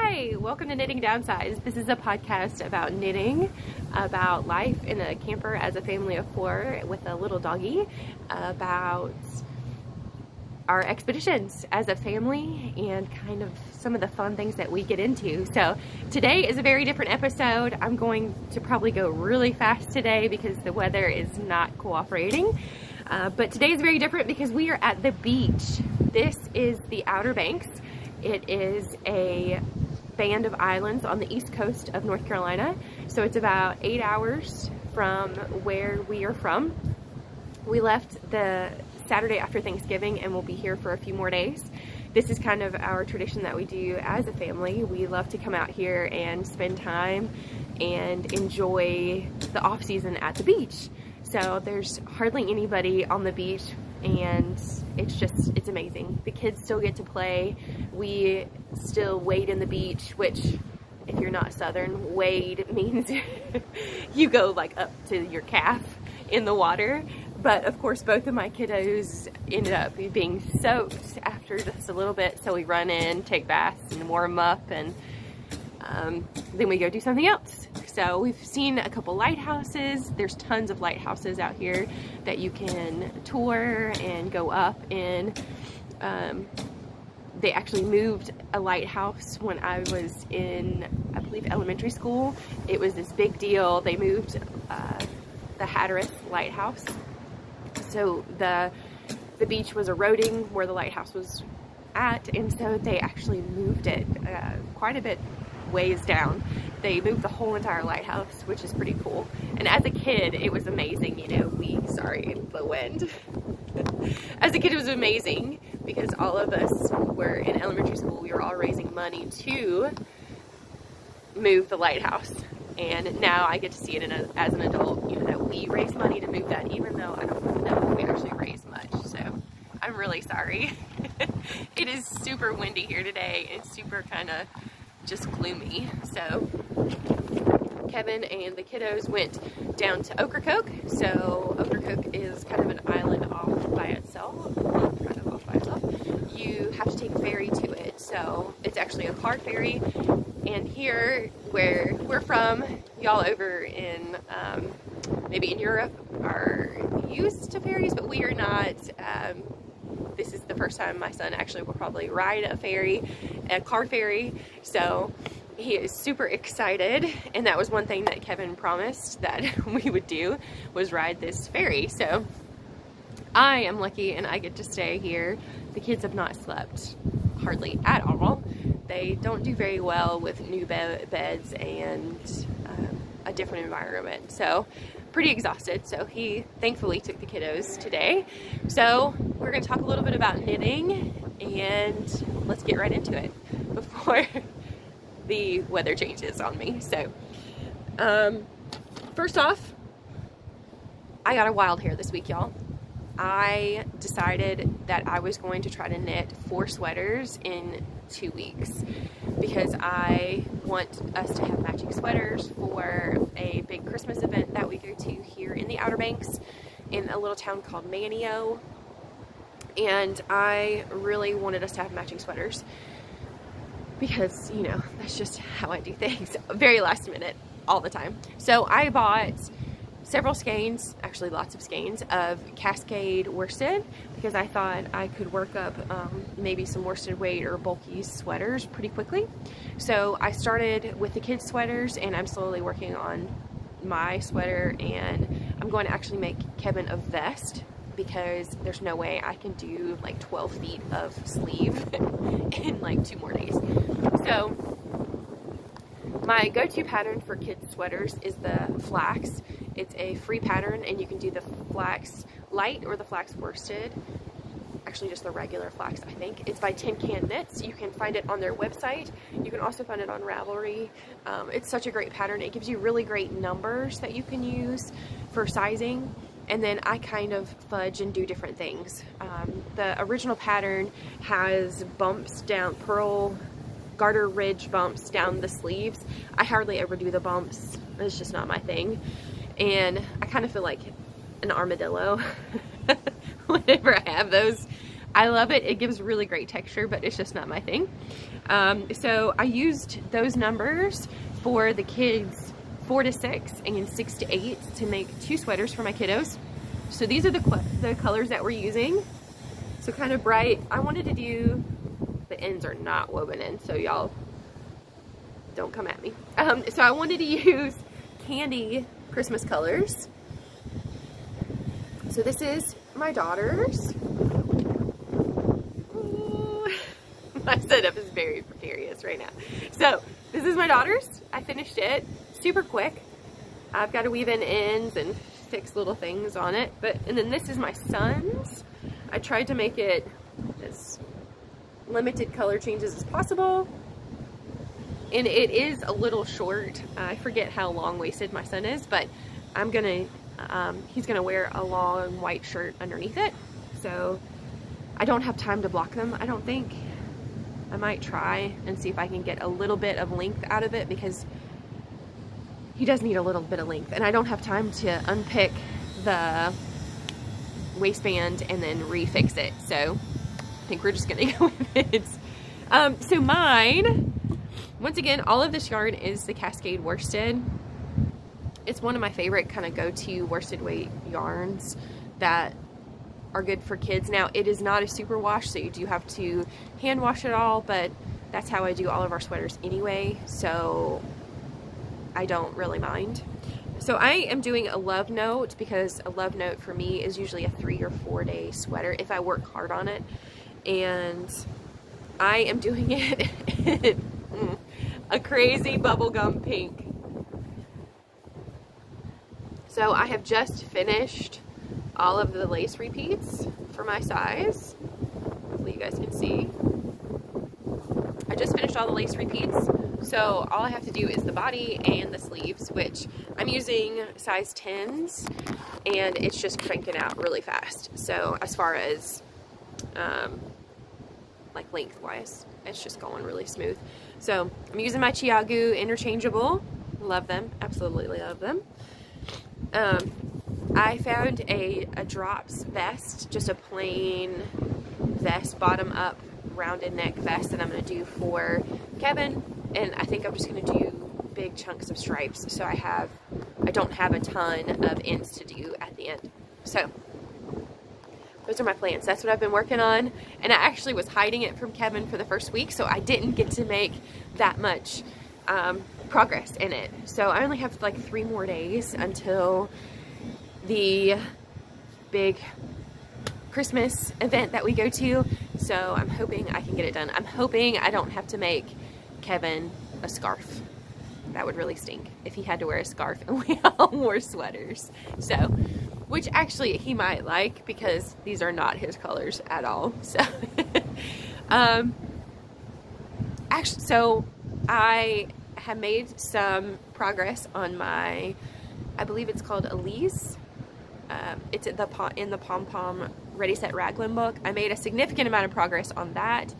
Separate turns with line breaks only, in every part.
Hi, welcome to Knitting Downsize. This is a podcast about knitting, about life in a camper as a family of 4 with a little doggy, about our expeditions as a family and kind of some of the fun things that we get into. So today is a very different episode. I'm going to probably go really fast today because the weather is not cooperating. But today is very different because we are at the beach. This is the Outer Banks. It is a band of islands on the east coast of North Carolina. So it's about 8 hours from where we are from. We left the Saturday after Thanksgiving and we'll be here for a few more days. This is kind of our tradition that we do as a family. We love to come out here and spend time and enjoy the off season at the beach. So there's hardly anybody on the beach and it's amazing. The kids still get to play. We still wade in the beach, which if you're not Southern, wade means you go like up to your calf in the water. But of course, both of my kiddos ended up being soaked after just a little bit. So we run in, take baths and warm up, and then we go do something else. So we've seen a couple lighthouses. There's tons of lighthouses out here that you can tour and go up in. They actually moved a lighthouse when I was in, I believe, elementary school. It was this big deal. They moved the Hatteras Lighthouse. So the beach was eroding where the lighthouse was at, and so they actually moved it quite a bit ways down. They moved the whole entire lighthouse, which is pretty cool. And as a kid, it was amazing. You know, sorry, the wind. As a kid, it was amazing because all of us were in elementary school. We were all raising money to move the lighthouse. And now I get to see it as an adult, you know, that we raise money to move that, even though I don't know if we actually raise much. So I'm really sorry. It is super windy here today. It's super kind of just gloomy. So Kevin and the kiddos went down to Ocracoke. So Ocracoke is kind of an island off by itself. Kind of off by itself. You have to take a ferry to it. So it's actually a car ferry. And here, where we're from, y'all over in maybe in Europe are used to ferries, but we are not. This is the first time my son actually will probably ride a car ferry. So he is super excited, and that was one thing that Kevin promised that we would do, was ride this ferry. So I am lucky and I get to stay here. The kids have not slept hardly at all. They don't do very well with new beds and a different environment. So pretty exhausted. So he thankfully took the kiddos today. So we're going to talk a little bit about knitting, and let's get right into it before the weather changes on me. So first off, I got a wild hair this week, y'all. I decided that I was going to try to knit 4 sweaters in 2 weeks because I want us to have matching sweaters for a big Christmas event that we go to here in the Outer Banks in a little town called Manio. And I really wanted us to have matching sweaters because, you know, that's just how I do things. Very last minute, all the time. So I bought several skeins, actually lots of skeins of Cascade worsted because I thought I could work up maybe some worsted weight or bulky sweaters pretty quickly. So I started with the kids' sweaters and I'm slowly working on my sweater, and I'm going to actually make Kevin a vest because there's no way I can do like 12 feet of sleeve in like 2 more days. So my go-to pattern for kids' sweaters is the flax. It's a free pattern, and you can do the flax light or the flax worsted. Actually, just the regular flax, I think. It's by Tin Can Knits. You can find it on their website. You can also find it on Ravelry. It's such a great pattern. It gives you really great numbers that you can use for sizing. And then I kind of fudge and do different things. The original pattern has bumps down, pearl garter ridge bumps down the sleeves. I hardly ever do the bumps. It's just not my thing. And I kind of feel like an armadillo whenever I have those I love it. It gives really great texture, but it's just not my thing. So I used those numbers for the kids 4 to 6 and 6 to 8 to make 2 sweaters for my kiddos. So these are the colors that we're using. So kind of bright. I wanted to do, the ends are not woven in, so y'all don't come at me. So I wanted to use candy Christmas colors. So this is my daughter's. Ooh, my setup is very precarious right now. So this is my daughter's. I finished it super quick. I've got to weave in ends and fix little things on it. And then this is my son's. I tried to make it as limited color changes as possible. And it is a little short. I forget how long-waisted my son is, but I'm gonna, he's gonna wear a long white shirt underneath it. So I don't have time to block them, I don't think. I might try and see if I can get a little bit of length out of it, because he does need a little bit of length, and I don't have time to unpick the waistband and then refix it. So I think we're just gonna go with it. So mine, once again, all of this yarn is the Cascade worsted. It's one of my favorite kind of go-to worsted weight yarns that are good for kids. Now, it is not a super wash, so you do have to hand wash it all, but that's how I do all of our sweaters anyway, so I don't really mind. So I am doing a love note, because a love note for me is usually a 3 or 4 day sweater if I work hard on it. And I am doing it in a crazy bubblegum pink. So I have just finished all of the lace repeats for my size. Hopefully you guys can see. I just finished all the lace repeats. So all I have to do is the body and the sleeves, which I'm using size 10s, and it's just cranking out really fast. So as far as like lengthwise, it's just going really smooth. So I'm using my Chiagu interchangeable. Love them, absolutely love them. I found a drops vest, just a plain vest, bottom up, rounded neck vest that I'm going to do for Kevin. And I think I'm just going to do big chunks of stripes, so I don't have a ton of ends to do at the end. So those are my plans. That's what I've been working on. And I actually was hiding it from Kevin for the first week, so I didn't get to make that much progress in it. So I only have like 3 more days until the big Christmas event that we go to. So I'm hoping I can get it done. I'm hoping I don't have to make Kevin a scarf. That would really stink if he had to wear a scarf and we all wore sweaters. So, which actually he might like, because these are not his colors at all. So, actually, so I have made some progress on my, I believe it's called Elise. It's in the Pom Pom Ready Set Raglan book. I made a significant amount of progress on that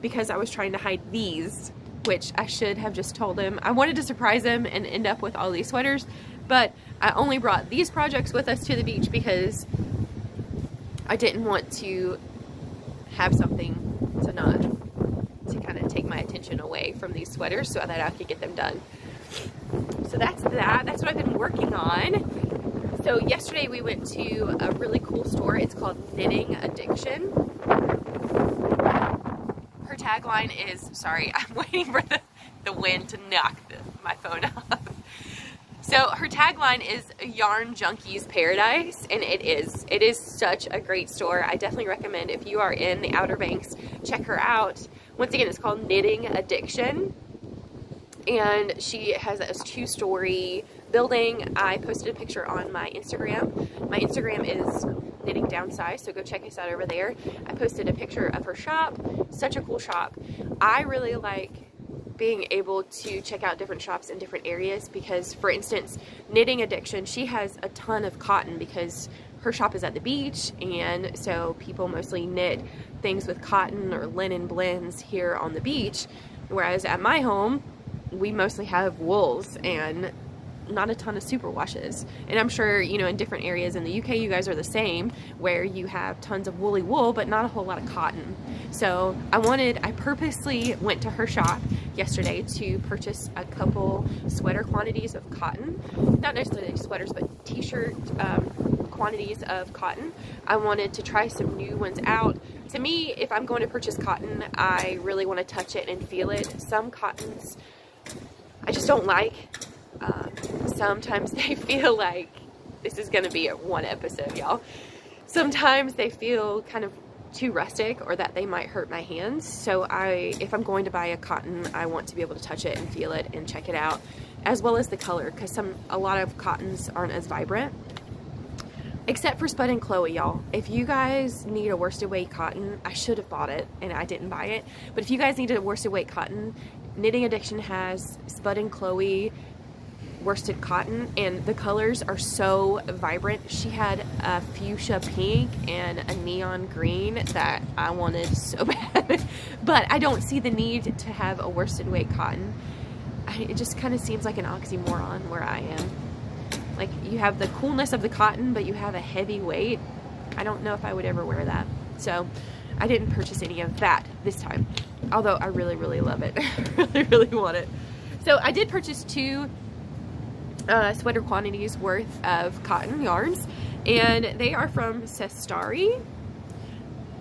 because I was trying to hide these, which I should have just told him. I wanted to surprise him and end up with all these sweaters, but I only brought these projects with us to the beach because I didn't want to have something to kind of take my attention away from these sweaters so that I could get them done. So that's that. That's what I've been working on. So yesterday we went to a really cool store. It's called Knitting Addiction. Her tagline is, sorry, I'm waiting for the wind to knock my phone off. So her tagline is Yarn Junkie's Paradise, and it is such a great store. I definitely recommend, if you are in the Outer Banks, check her out. Once again, it's called Knitting Addiction, and she has a 2-story building. I posted a picture on my Instagram. My Instagram is Knitting Downsize, so go check us out over there. I posted a picture of her shop. Such a cool shop. I really like being able to check out different shops in different areas because, for instance, Knitting Addiction, she has a ton of cotton because her shop is at the beach, and so people mostly knit things with cotton or linen blends here on the beach, whereas at my home we mostly have wools and not a ton of superwashes. And I'm sure, you know, in different areas in the UK, you guys are the same, where you have tons of woolly wool, but not a whole lot of cotton. So I purposely went to her shop yesterday to purchase a couple sweater quantities of cotton. Not necessarily sweaters, but t-shirt quantities of cotton. I wanted to try some new ones out. To me, if I'm going to purchase cotton, I really want to touch it and feel it. Some cottons I just don't like. Sometimes they feel like, this is going to be a one episode, y'all. Sometimes they feel kind of too rustic, or that they might hurt my hands. So if I'm going to buy a cotton, I want to be able to touch it and feel it and check it out, as well as the color, because a lot of cottons aren't as vibrant. Except for Spud and Chloe, y'all. If you guys need a worsted weight cotton, I should have bought it and I didn't buy it. But if you guys need a worsted weight cotton, Knitting Addiction has Spud and Chloe worsted cotton, and the colors are so vibrant. She had a fuchsia pink and a neon green that I wanted so bad. But I don't see the need to have a worsted weight cotton. It just kind of seems like an oxymoron where I am. Like, you have the coolness of the cotton, but you have a heavy weight. I don't know if I would ever wear that. So I didn't purchase any of that this time. Although I really, really love it. really, really want it. So I did purchase 2 sweater quantities worth of cotton yarns. And they are from Sestari.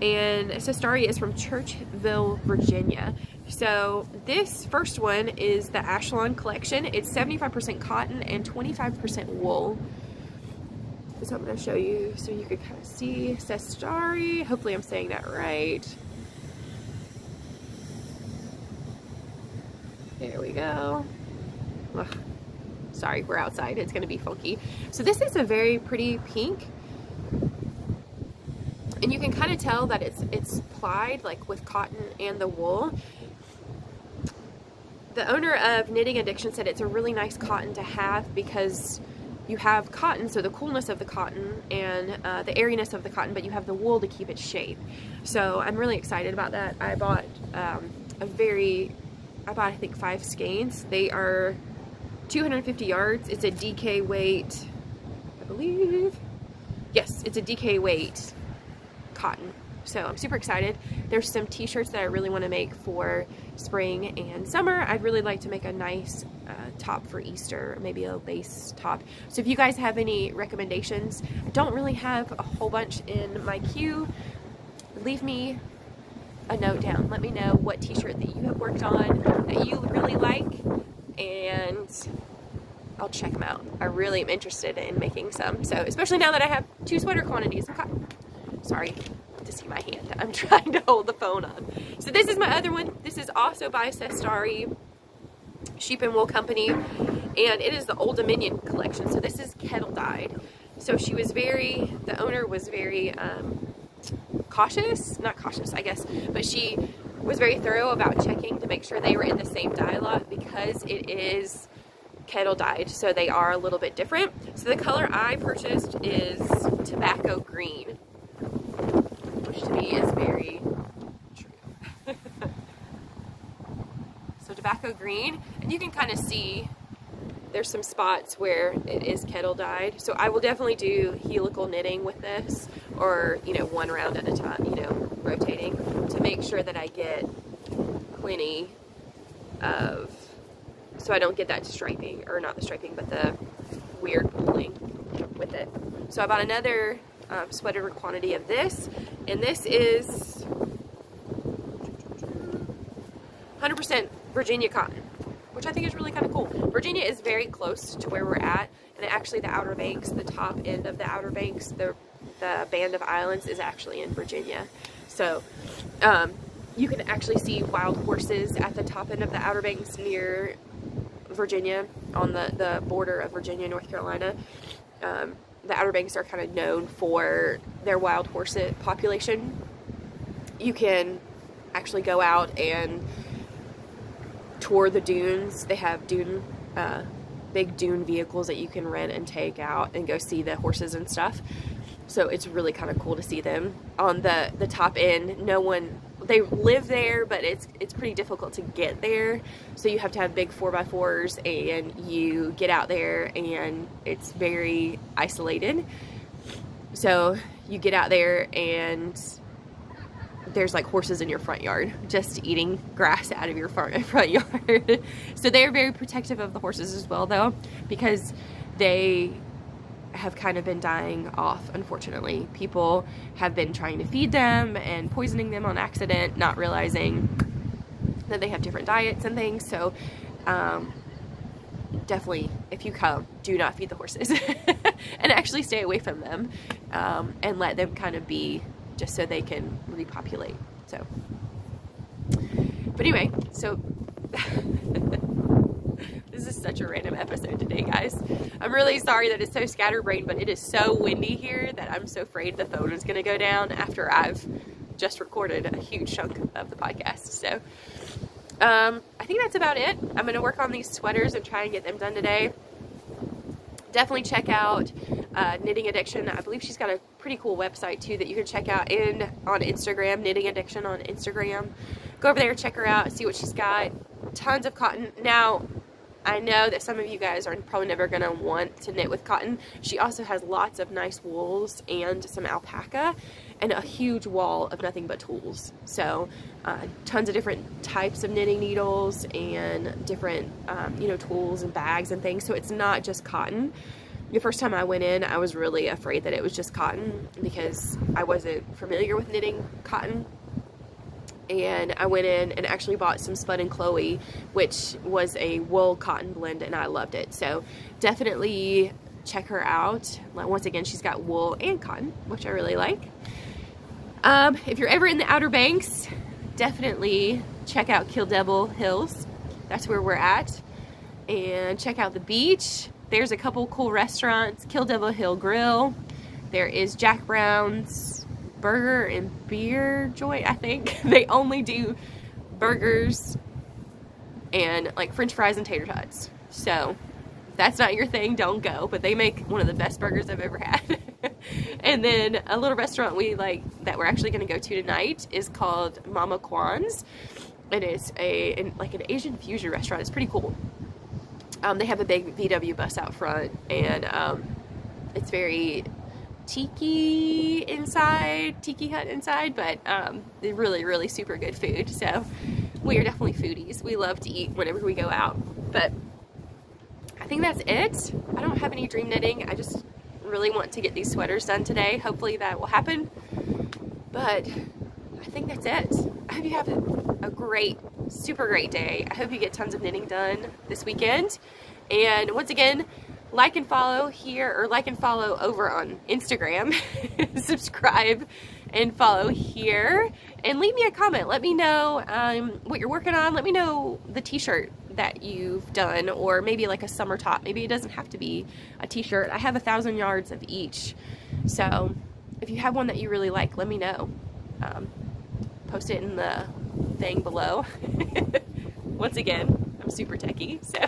And Sestari is from Churchville, Virginia. So this first one is the Ashlon collection. It's 75% cotton and 25% wool. So I'm going to show you so you can kind of see Sestari. Hopefully I'm saying that right. There we go. Ugh. Sorry, we're outside. It's going to be funky. So this is a very pretty pink. And you can kind of tell that it's plied like with cotton and the wool. The owner of Knitting Addiction said it's a really nice cotton to have because you have cotton, so the coolness of the cotton and the airiness of the cotton, but you have the wool to keep its shape. So I'm really excited about that. I bought I think 5 skeins. They are 250 yards. It's a DK weight, I believe. Yes, it's a DK weight cotton. So I'm super excited. There's some t-shirts that I really want to make for spring and summer. I'd really like to make a nice top for Easter, maybe a lace top. So if you guys have any recommendations, I don't really have a whole bunch in my queue. Leave me a note down. Let me know what t-shirt that you have worked on that you really like, and I'll check them out. I really am interested in making some. So especially now that I have 2 sweater quantities of cotton. Sorry to see my hand. I'm trying to hold the phone on. So this is my other one. This is also by Sestari Sheep and Wool Company, and it is the Old Dominion collection. So this is kettle dyed. So she was the owner was very cautious, not cautious I guess, but she was very thorough about checking to make sure they were in the same dye lot because it is kettle dyed, so they are a little bit different. So the color I purchased is tobacco green, which to me is very true. So tobacco green, and you can kind of see there's some spots where it is kettle dyed. So I will definitely do helical knitting with this, or, you know, 1 round at a time, you know, rotating to make sure that I get plenty of, so I don't get that striping, or not the striping, but the weird pulling with it. So I bought another sweater quantity of this, and this is 100% Virginia cotton, which I think is really kind of cool. Virginia is very close to where we're at, and actually the Outer Banks, the top end of the Outer Banks, the band of islands is actually in Virginia. So you can actually see wild horses at the top end of the Outer Banks near Virginia, on the border of Virginia, North Carolina. The Outer Banks are kind of known for their wild horse population. You can actually go out and tour the dunes. They have big dune vehicles that you can rent and take out and go see the horses and stuff. So it's really kind of cool to see them. On the top end, they live there, but it's pretty difficult to get there. So you have to have big 4x4s, and you get out there and it's very isolated. So you get out there and there's like horses in your front yard just eating grass out of your front yard. So they're very protective of the horses as well, though, because they have kind of been dying off, unfortunately. People have been trying to feed them and poisoning them on accident, not realizing that they have different diets and things. So definitely, if you come, do not feed the horses and actually stay away from them, and let them kind of be, just so they can repopulate. So, but anyway, so this is such a random episode today, guys. I'm really sorry that it's so scatterbrained, but it is so windy here that I'm so afraid the phone is going to go down after I've just recorded a huge chunk of the podcast. So I think that's about it. I'm going to work on these sweaters and try and get them done today. Definitely check out Knitting Addiction. I believe she's got a pretty cool website too that you can check out, and on Instagram, Knitting Addiction on Instagram. Go over there, check her out, see what she's got. Tons of cotton. Now, I know that some of you guys are probably never going to want to knit with cotton. She also has lots of nice wools and some alpaca, and a huge wall of nothing but tools. So tons of different types of knitting needles and different you know, tools and bags and things. So it's not just cotton. The first time I went in, I was really afraid that it was just cotton because I wasn't familiar with knitting cotton. And I went in and actually bought some Spud and Chloe, which was a wool cotton blend, and I loved it. So definitely check her out. Once again, she's got wool and cotton, which I really like. If you're ever in the Outer Banks, definitely check out Kill Devil Hills. That's where we're at. And check out the beach. There's a couple cool restaurants. Kill Devil Hill Grill. There is Jack Brown's Burger and Beer Joint, I think. They only do burgers and like French fries and tater tots. So if that's not your thing, don't go. But they make one of the best burgers I've ever had. And then a little restaurant we like that we're actually going to go to tonight is called Mama Kwan's. And it's like an Asian fusion restaurant. It's pretty cool. They have a big VW bus out front, and it's very tiki hut inside, but they're really, really super good food. So we are definitely foodies. We love to eat whenever we go out. But I think that's it. I don't have any dream knitting. I just really want to get these sweaters done today. Hopefully that will happen. But I think that's it. I hope you have a great, super great day. I hope you get tons of knitting done this weekend. And once again, like and follow here, or like and follow over on Instagram. Subscribe and follow here. And leave me a comment. Let me know what you're working on. Let me know the t-shirt that you've done, or maybe like a summer top. Maybe it doesn't have to be a t-shirt. I have 1,000 yards of each. So if you have one that you really like, let me know. Post it in the thing below. Once again, I'm super techie. So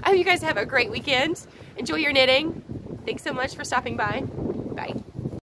I hope you guys have a great weekend. Enjoy your knitting. Thanks so much for stopping by. Bye.